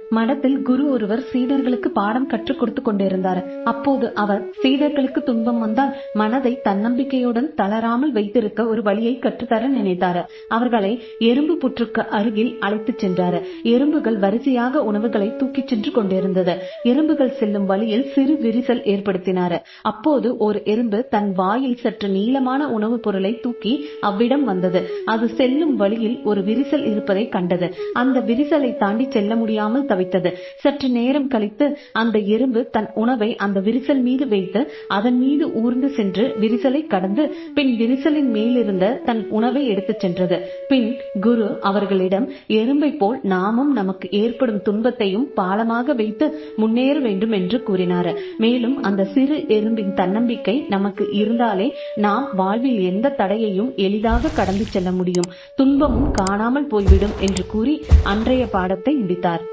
மடத்தில் குரு ஒருவர் சீடர்களுக்கு பாடம் கற்றுக் கொடுத்து கொண்டிருந்தார். அப்போது அவர் சீடர்களுக்கு துன்பம் வந்தால் மனதை தன்னம்பிக்கையுடன் தளராமல் வைத்திருக்க ஒரு வழியை கற்றுத்தர நினைத்தார். அவர்களை எறும்பு புற்றுக்கு அருகில் அழைத்துச் சென்றார். எறும்புகள் வரிசையாக உணவுகளை தூக்கிச் சென்று கொண்டிருந்தது. எறும்புகள் செல்லும் வழியில் சிறு விரிசல் ஏற்படுத்தினார். அப்போது ஒரு எறும்பு தன் வாயில் சற்று நீளமான உணவுப் பொருளை தூக்கி அவ்விடம் வந்தது. அது செல்லும் வழியில் ஒரு விரிசல் இருப்பதை கண்டது. அந்த விரிசலை தாண்டி செல்ல முடியாமல் தவித்தது. சற்று நேரம் கழித்து அந்த எறும்பு தன் உணவை அந்த விரிசல் மீது வைத்து அதன் மீது ஊர்ந்து சென்று விரிசலை கடந்து பின் விரிசலின் மேலிருந்த தன் உணவை எடுத்துச் சென்றது. பின் குரு அவர்களிடம், எறும்பை போல் நாமும் நமக்கு ஏற்படும் துன்பத்தையும் பாலமாக வைத்து முன்னேற வேண்டும் என்று கூறினார். மேலும் அந்த சிறு எறும்பின் தன்னம்பிக்கை நமக்கு இருந்தாலே நாம் வாழ்வில் எந்த தடையையும் எளிதாக கடந்து செல்ல முடியும், துன்பமும் காணாமல் போய்விடும் என்று கூறி அன்றைய பாடத்தை முடித்தார்.